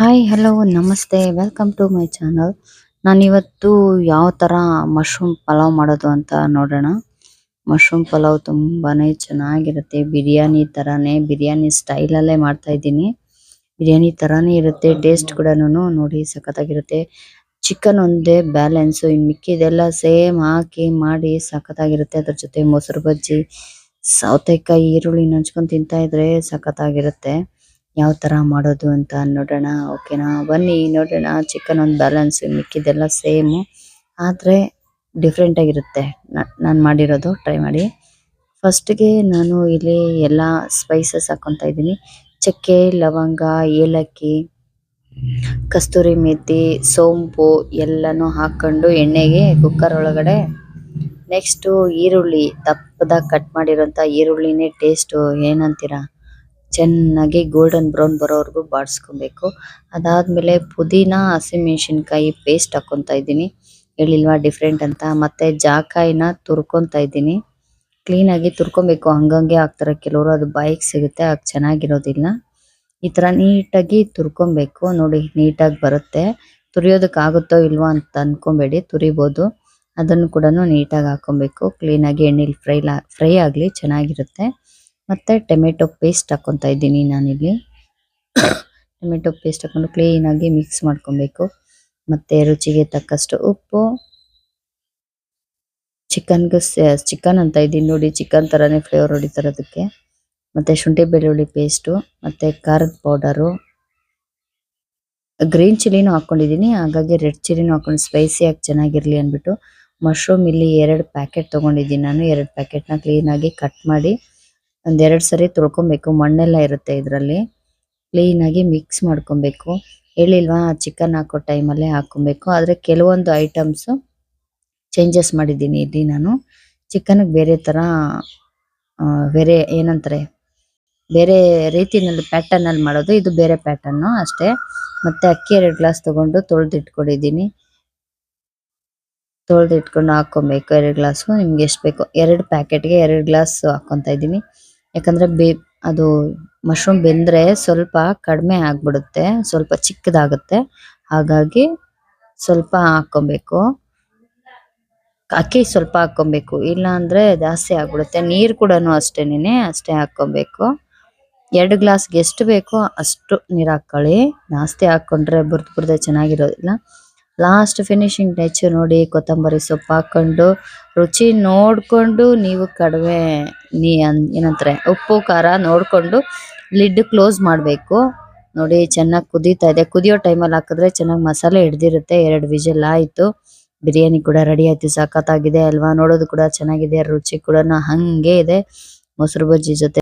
Hi hello ನಮಸ್ತೆ welcome to my channel. ನಾನಿವತ್ತು ಯಾವ ಥರ ಮಶ್ರೂಮ್ ಪಲಾವ್ ಮಾಡೋದು ಅಂತ ನೋಡೋಣ. ಮಶ್ರೂಮ್ ಪಲಾವ್ ತುಂಬಾನೇ ಚೆನ್ನಾಗಿರುತ್ತೆ. ಬಿರಿಯಾನಿ ಥರಾನೇ ಬಿರಿಯಾನಿ ಸ್ಟೈಲಲ್ಲೇ ಮಾಡ್ತಾ ಇದ್ದೀನಿ. ಬಿರಿಯಾನಿ ಥರಾನೇ ಇರುತ್ತೆ. ಟೇಸ್ಟ್ ಕೂಡ ನೋಡಿ ಸಖತ್ತಾಗಿರುತ್ತೆ. ಚಿಕನ್ ಒಂದೇ ಬ್ಯಾಲೆನ್ಸು, ಇನ್ನು ಮಿಕ್ಕಿದೆಲ್ಲ ಸೇಮ್ ಹಾಕಿ ಮಾಡಿ ಸಖತ್ತಾಗಿರುತ್ತೆ. ಅದ್ರ ಜೊತೆ ಮೊಸರು ಬಜ್ಜಿ, ಸೌತೆಕಾಯಿ, ಈರುಳ್ಳಿ ನಂಚ್ಕೊಂಡು ತಿಂತಾ ಇದ್ರೆ ಸಖತ್ತಾಗಿರುತ್ತೆ. ಯಾವ ತರ ಮಾಡೋದು ಅಂತ ನೋಡೋಣ. ಓಕೆನಾ, ಬನ್ನಿ ನೋಡೋಣ. ಚಿಕನ್ ಒಂದು ಬ್ಯಾಲೆನ್ಸ್, ಮಿಕ್ಕಿದೆಲ್ಲ ಸೇಮು, ಆದ್ರೆ ಡಿಫ್ರೆಂಟ್ ಆಗಿರುತ್ತೆ. ನಾನು ಮಾಡಿರೋದು ಟ್ರೈ ಮಾಡಿ. ಫಸ್ಟ್ಗೆ ನಾನು ಇಲ್ಲಿ ಎಲ್ಲ ಸ್ಪೈಸಸ್ ಹಾಕೊಂತ ಇದ್ದೀನಿ. ಚಕ್ಕೆ, ಲವಂಗ, ಏಲಕ್ಕಿ, ಕಸ್ತೂರಿ ಮೆಥಿ, ಸೋಂಪು ಎಲ್ಲಾನು ಹಾಕೊಂಡು ಎಣ್ಣೆಗೆ ಕುಕ್ಕರ್ ಒಳಗಡೆ. ನೆಕ್ಸ್ಟ್ ಈರುಳ್ಳಿ, ದಪ್ಪದಾಗಿ ಕಟ್ ಮಾಡಿರೋಂಥ ಈರುಳ್ಳಿನೇ ಟೇಸ್ಟ್, ಏನಂತೀರಾ, ಚೆನ್ನಾಗಿ ಗೋಲ್ಡನ್ ಬ್ರೌನ್ ಬರೋವರೆಗೂ ಬಾಡಿಸ್ಕೊಬೇಕು. ಅದಾದ್ಮೇಲೆ ಪುದೀನ, ಹಸಿಮೆಣಸಿನ್ಕಾಯಿ ಪೇಸ್ಟ್ ಹಾಕೊಂತ ಇದ್ದೀನಿ. ಹೇಳಿಲ್ವಾ ಡಿಫ್ರೆಂಟ್ ಅಂತ. ಮತ್ತೆ ಜಾಕಾಯಿನ ತುರ್ಕೊಂತ ಇದ್ದೀನಿ. ಕ್ಲೀನಾಗಿ ತುರ್ಕೊಬೇಕು. ಹಂಗಂಗೆ ಹಾಕ್ತಾರೆ ಕೆಲವರು, ಅದು ಬಾಯಿಗೆ ಸಿಗುತ್ತೆ, ಆಗ ಚೆನ್ನಾಗಿರೋದಿಲ್ಲ. ಈ ತರ ನೀಟಾಗಿ ತುರ್ಕೊಬೇಕು. ನೋಡಿ ನೀಟಾಗಿ ಬರುತ್ತೆ. ತುರಿಯೋದಕ್ಕಾಗುತ್ತೋ ಇಲ್ವೋ ಅಂತ ಅನ್ಕೊಬೇಡಿ, ತುರಿಬೋದು. ಅದನ್ನು ಕೂಡ ನೀಟಾಗಿ ಹಾಕೊಬೇಕು. ಕ್ಲೀನಾಗಿ ಎಣ್ಣೆಲಿ ಫ್ರೈ ಆಗಲಿ, ಚೆನ್ನಾಗಿರುತ್ತೆ. ಮತ್ತೆ ಟೊಮೆಟೊ ಪೇಸ್ಟ್ ಹಾಕೊಂತ ಇದ್ದೀನಿ ನಾನಿಲ್ಲಿ. ಟೊಮೆಟೊ ಪೇಸ್ಟ್ ಹಾಕೊಂಡು ಕ್ಲೀನಾಗಿ ಮಿಕ್ಸ್ ಮಾಡ್ಕೊಬೇಕು. ಮತ್ತೆ ರುಚಿಗೆ ತಕ್ಕಷ್ಟು ಉಪ್ಪು. ಚಿಕನ್ ಅಂತ ಇದ್ದೀನಿ ನೋಡಿ, ಚಿಕನ್ ತರಾನೇ ಫ್ಲೇವರ್ ಹೊಡಿತಾರದಕ್ಕೆ. ಮತ್ತೆ ಶುಂಠಿ ಬೆಳ್ಳುಳ್ಳಿ ಪೇಸ್ಟು, ಮತ್ತೆ ಖಾರದ ಪೌಡರು, ಗ್ರೀನ್ ಚಿಲ್ಲಿನೂ ಹಾಕೊಂಡಿದ್ದೀನಿ. ಹಾಗಾಗಿ ರೆಡ್ ಚಿಲ್ಲಿನೂ ಹಾಕೊಂಡು ಸ್ಪೈಸಿಯಾಗಿ ಚೆನ್ನಾಗಿರ್ಲಿ ಅಂದ್ಬಿಟ್ಟು. ಮಶ್ರೂಮ್ ಇಲ್ಲಿ 2 ಪ್ಯಾಕೆಟ್ ತಗೊಂಡಿದ್ದೀನಿ ನಾನು. 2 ಪ್ಯಾಕೆಟ್ನ ಕ್ಲೀನಾಗಿ ಕಟ್ ಮಾಡಿ ಒಂದೆರಡು ಸರಿ ತೊಳ್ಕೊಬೇಕು. ಮಣ್ಣೆಲ್ಲ ಇರುತ್ತೆ ಇದರಲ್ಲಿ. ಕ್ಲೀನಾಗಿ ಮಿಕ್ಸ್ ಮಾಡ್ಕೊಬೇಕು. ಹೇಳಿಲ್ವಾ, ಚಿಕನ್ ಹಾಕೋ ಟೈಮಲ್ಲೇ ಹಾಕೊಬೇಕು. ಆದರೆ ಕೆಲವೊಂದು ಐಟಮ್ಸು ಚೇಂಜಸ್ ಮಾಡಿದ್ದೀನಿ ಇಲ್ಲಿ ನಾನು. ಚಿಕನ್ಗೆ ಬೇರೆ ಥರ, ಬೇರೆ ಏನಂತಾರೆ, ಬೇರೆ ರೀತಿನಲ್ಲಿ ಪ್ಯಾಟರ್ನಲ್ಲಿ ಮಾಡೋದು, ಇದು ಬೇರೆ ಪ್ಯಾಟರ್ನು ಅಷ್ಟೇ. ಮತ್ತೆ ಅಕ್ಕಿ 2 ಗ್ಲಾಸ್ ತಗೊಂಡು ತೊಳೆದಿಟ್ಕೊಂಡಿದ್ದೀನಿ. ತೊಳೆದಿಟ್ಕೊಂಡು ಹಾಕೊಬೇಕು 2 ಗ್ಲಾಸು. ನಿಮ್ಗೆ ಎಷ್ಟು ಬೇಕು, 2 ಪ್ಯಾಕೆಟ್ಗೆ 2 ಗ್ಲಾಸ್ ಹಾಕೊತ ಇದ್ದೀನಿ. ಯಾಕಂದ್ರೆ ಅದು ಮಶ್ರೂಮ್ ಬೆಂದ್ರೆ ಸ್ವಲ್ಪ ಕಡಿಮೆ ಆಗ್ಬಿಡುತ್ತೆ, ಸ್ವಲ್ಪ ಚಿಕ್ಕದಾಗುತ್ತೆ. ಹಾಗಾಗಿ ಸ್ವಲ್ಪ ಹಾಕೊಬೇಕು. ಅಕ್ಕಿ ಸ್ವಲ್ಪ ಹಾಕೊಬೇಕು, ಇಲ್ಲ ಅಂದ್ರೆ ಜಾಸ್ತಿ ಆಗ್ಬಿಡುತ್ತೆ. ನೀರು ಕೂಡ ಅಷ್ಟೇ ಹಾಕೊಬೇಕು. 2 ಗ್ಲಾಸ್ಗೆ ಎಷ್ಟು ಬೇಕೋ ಅಷ್ಟು ನೀರು ಹಾಕೊಳ್ಳಿ. ಜಾಸ್ತಿ ಹಾಕೊಂಡ್ರೆ ಬುರ್ದೆ ಚೆನ್ನಾಗಿರೋದಿಲ್ಲ. ಲಾಸ್ಟ್ ಫಿನಿಶಿಂಗ್ ಟಚ್ ನೋಡಿ, ಕೊತ್ತಂಬರಿ ಸೊಪ್ಪು ಹಾಕೊಂಡು ರುಚಿ ನೋಡ್ಕೊಂಡು ನೀವು ಕಡಿಮೆ ಏನಂತಾರೆ, ಉಪ್ಪು ಖಾರ ನೋಡ್ಕೊಂಡು ಲಿಡ್ ಕ್ಲೋಸ್ ಮಾಡಬೇಕು. ನೋಡಿ ಚೆನ್ನಾಗಿ ಕುದೀತಾ ಇದೆ. ಕುದಿಯೋ ಟೈಮಲ್ಲಿ ಹಾಕಿದ್ರೆ ಚೆನ್ನಾಗಿ ಮಸಾಲೆ ಹಿಡ್ದಿರುತ್ತೆ. 2 ವಿಷಲ್ ಆಯಿತು. ಬಿರಿಯಾನಿ ಕೂಡ ರೆಡಿ ಆಯ್ತು. ಸಖತ್ತಾಗಿದೆ ಅಲ್ವಾ, ನೋಡೋದು ಕೂಡ ಚೆನ್ನಾಗಿದೆ, ರುಚಿ ಕೂಡ ಹಂಗೆ ಇದೆ. ಮೊಸರು ಬಜ್ಜಿ ಜೊತೆ